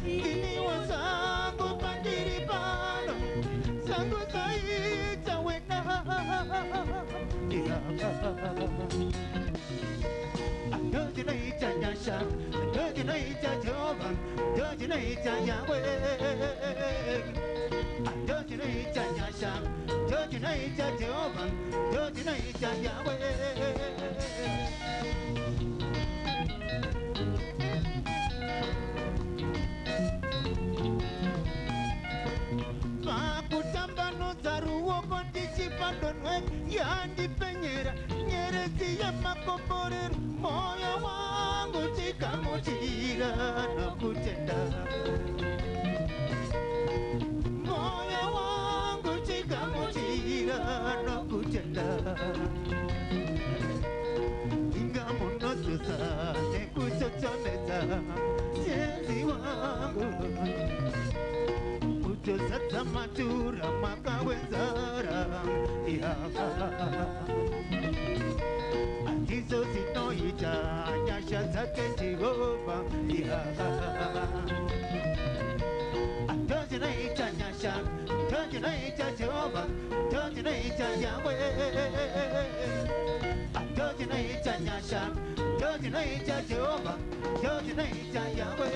ini wazangu pandiri pano zangu zaita wena Doji naita nyasha Doji naita jova Doji naita Yahweh Doji naita nyasha Doji naita jova Doji naita Yahweh Pandonwe yandi penyera nyerezi ya makomborero moyo wangu chikamuchira na kutenda moyo wangu chikamuchira na kutenda inga munosusa nekuchochomeza sienzi wangu Josata matura makawezara Atizo sinoita nyasha zake Jehova Doji naita nyasha Doji naita Jehova Doji naita Yahweh Doji naita nyasha Doji naita Jehova Doji naita Yahweh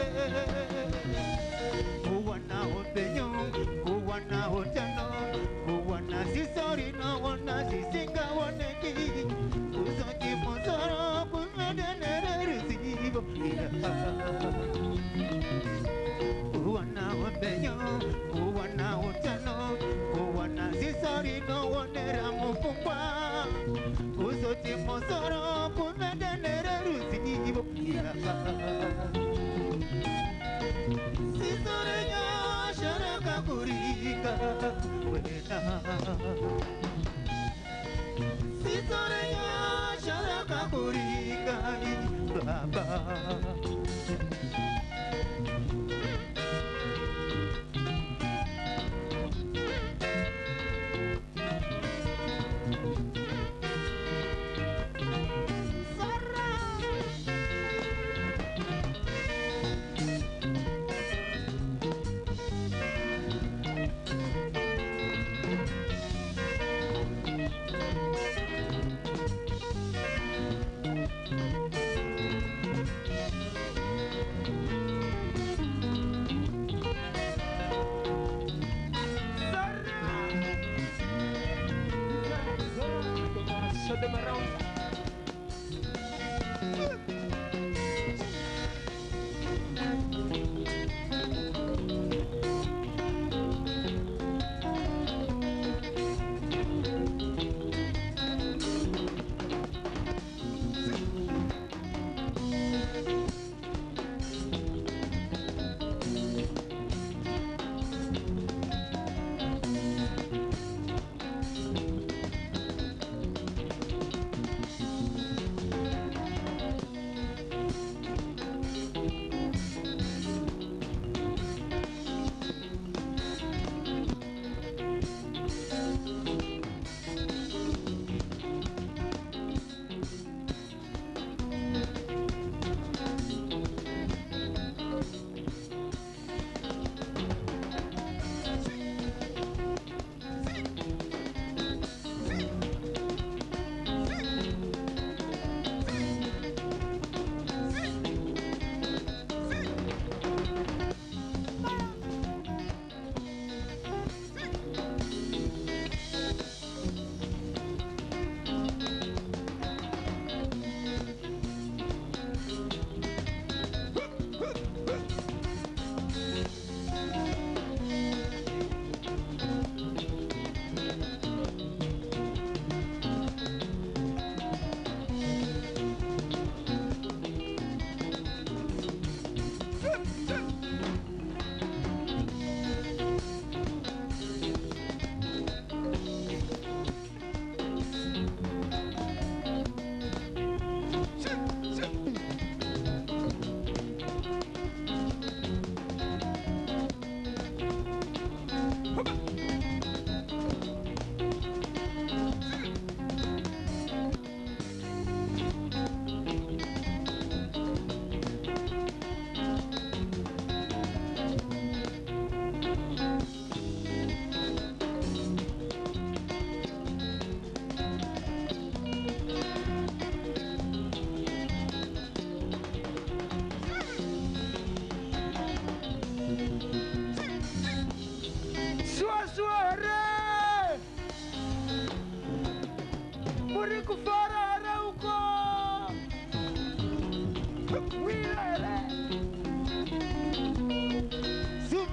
Kuwana openyo, kuwana hotano, kuwana sisori na wana sisinga waneki, kusoki mosoro kumedenere resibo. Kuwana openyo, kuwana hotano, kuwana sisori na wanera mufumba, kusoki mosoro kumedenere resibo. Kurika wena Sisorenya sharaka kurika baba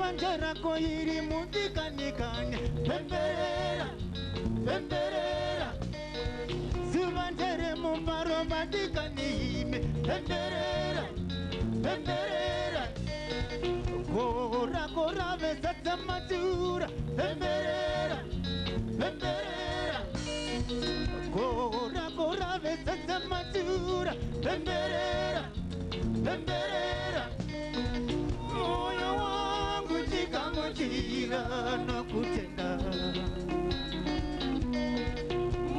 Sivanjara koiri mundika nikanya Pemberera, pemberera Sivanjare mumbaro mandika nihime Pemberera, pemberera Kora kora vesata matura Pemberera, pemberera Kora kora vesata matura Pemberera, pemberera Moyo wangu chikamuchira nakutenda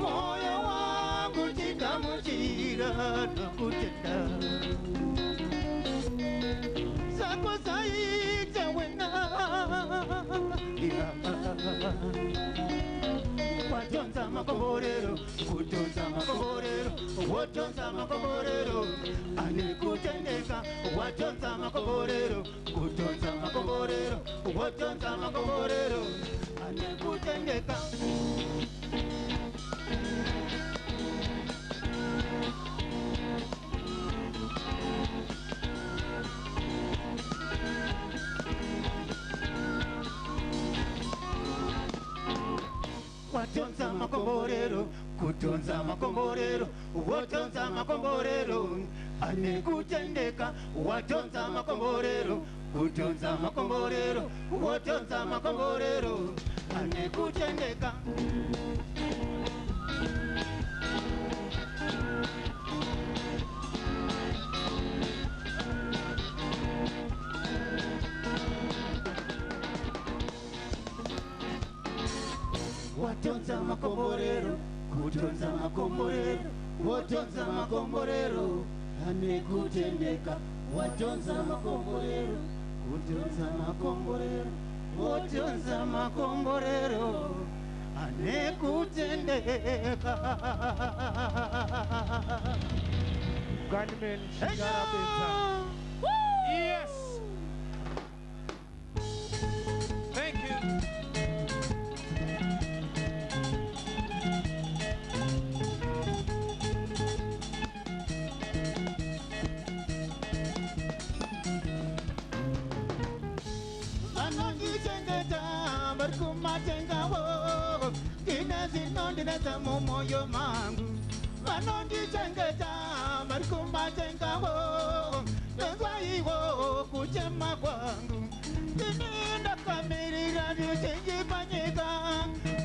Moyo wangu chikamuchira nakutenda Sako saita wena Watonza makomborero, kutonza makomborero Watonza makomborero, anekutendeka Watonza makomborero, kutonza makomborero Watonza makomborero, anekutendeka Watonza makomborero, kutonza makomborero Watonza makomborero, anekutendeka Watonza makomborero, kutonza makomborero Watonza makomborero, anekutendeka Watonza makomborero, kutonza makomborero Watonza makomborero, anekutendeka Watonza makomborero, kutonza makomborero Watonza makomborero, anekutendeka Gunman Shigara Benta. Yes! Thank you. Dinasa moyo mangu Manondi chengeta Markumba chengawo Tengwa iwo kuchema kwangu Tininda kamiri radio chenji panyika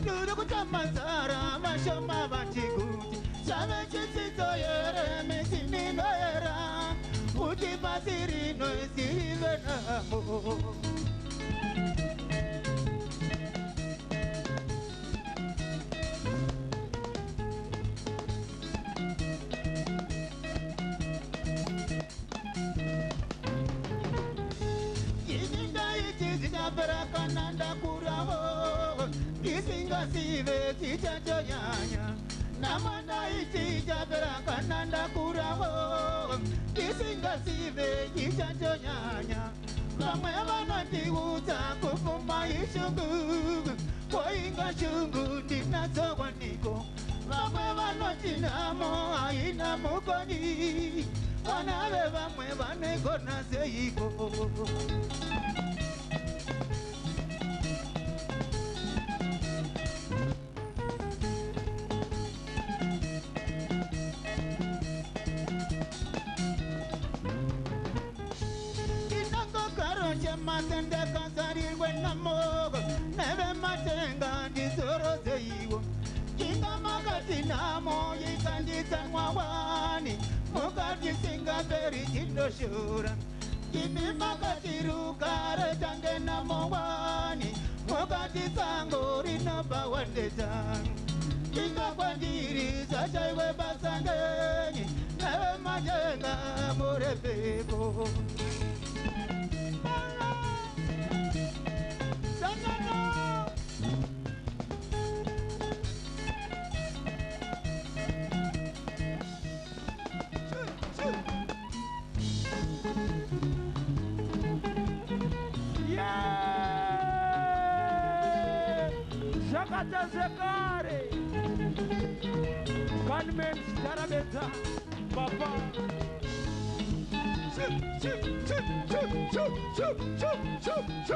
Nuru kuchama zara mashoma batikuti Chame chisito yere mesini no yera Uti pasiri no isive namo Kananda kuraho Isinga sive chichacho nyanya Namanda ichi jabera kananda kuraho Isinga sive chichacho nyanya Kamwe vanoti uta kufuma ishungu Kwa inga shungu dinazo waniko Kamwe vanoti namo aina mukoni Wanawe vamwe vaneko na seiko Matende kansari wena mogo Neve matenga ndizoro zeiwo Kinga magati namo yikandi tangwawani Mugati singa beri jindoshura Kimi magati rukare tange namo wani Mugati sangori naba wandetang Kinga kwa ndiri zachaiwe basangeni Neve matenga morepeko Zakata Zakare Gunman Shigara Benta. Papa Shoot, shoot, shoot, shoot, shoot, shoot, shoot, shoot, shoot.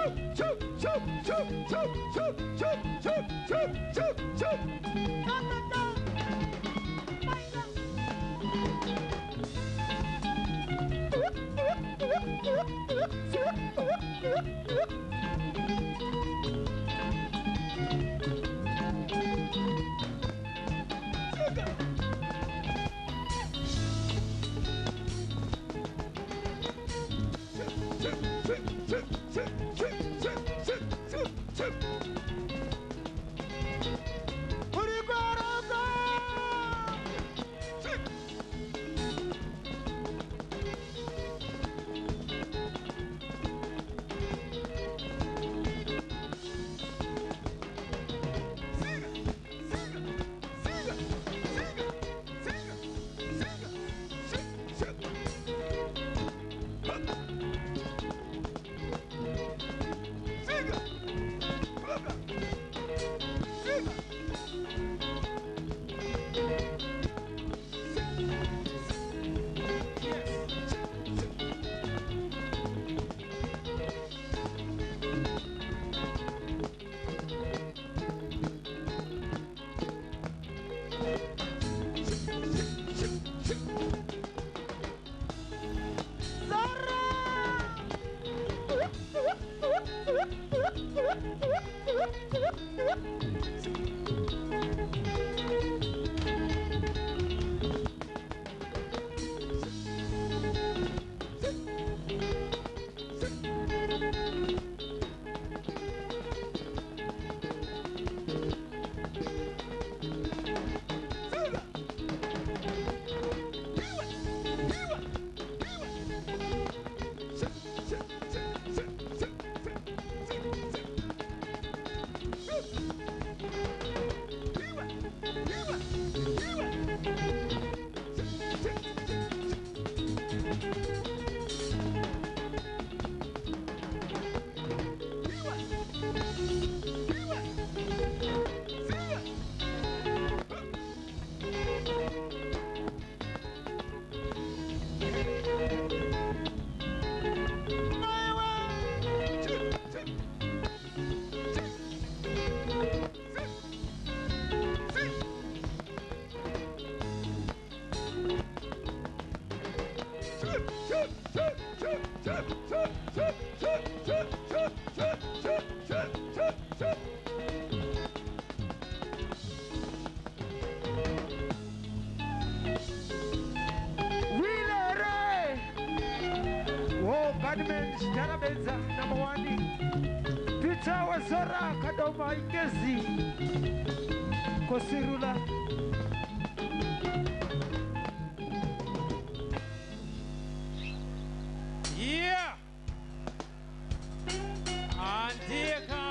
Number one, Peter Wazora Kadoma Ingezi Kosirula. Yeah. Andieka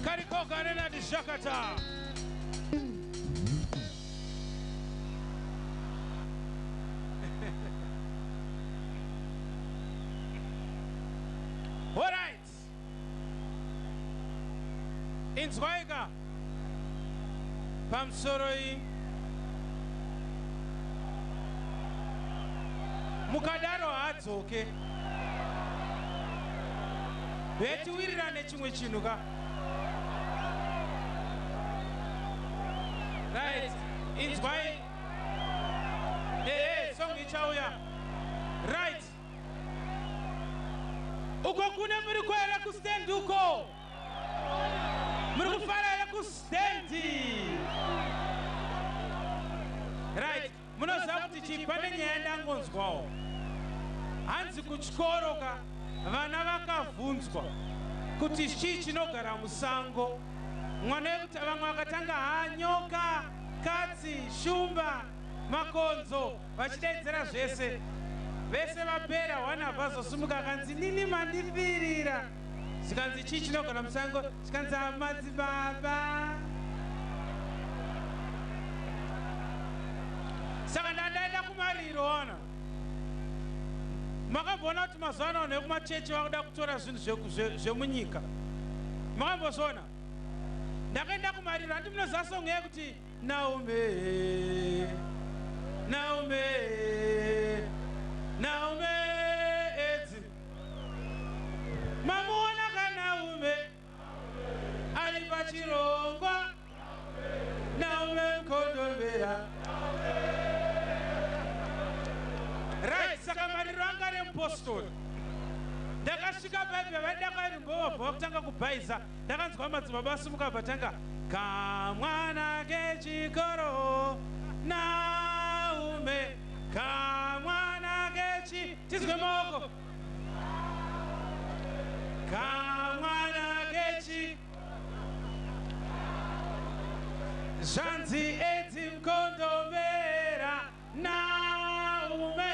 Kariko Garena di Shakata. All right. In Zweiga, Pamsoroi, Mukadaro ads okay. Where to we run a chumuchinuka? Right. In Zweiga, song Ichauya. Right. Uko kuna murikwela ku stand uko. Murikufara ku stendi. Right. Munoza kuti chipane nyenda ngonzwawo. Hanzi kuchikoroka vana vakavhunzwa kuti chii chinogara musango. Mwana wekuti vamwe vakatanga hanyoka, katsi, shumba, makonzo vachidaidzira zvese. Vese vapera wana vazosumuka kanzi nini mandifirira. Sikanzi chii chinogara musango, sikanzi amadzi baba. Saka ndandaenda kumariro wana. Makambona kuti mazuva ano nekumachechi vakuda kutora zvinhu zvemunyika. Makambozona. Ndakaenda kumariro handi munoziva songo yekuti Naume, Naume, Naume edzi. apostori ndakasvika paipa vaidakairi ngowabva vakutanga kubhaisa ndakanzwa madzibaba asimuka bvatanga kamwana kechikoro naume kamwana kechi tizwe maoko kamwana kechi zvanzi edzi mukondomera naume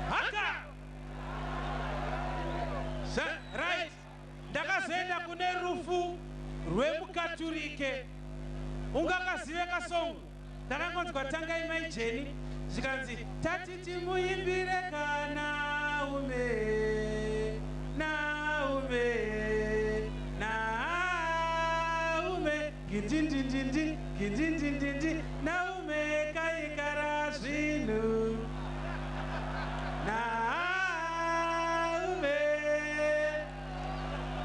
haka right ndakazoenda kune rufu rwemukaturike ungakazive kasongo ndakangonzwa tangai maijeni zvikanzi tatiti muimbire kanaume naume naume gindindindindi gindindindindi naume kaikara zvinhu naume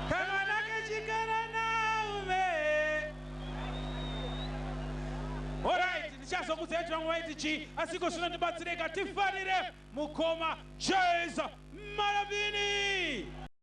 kamwana kechikara naume. Alright, ndichazokudzai vamwe vaiti chi asiko zvino ndibatsirika tifarire mukoma Chase Marabini.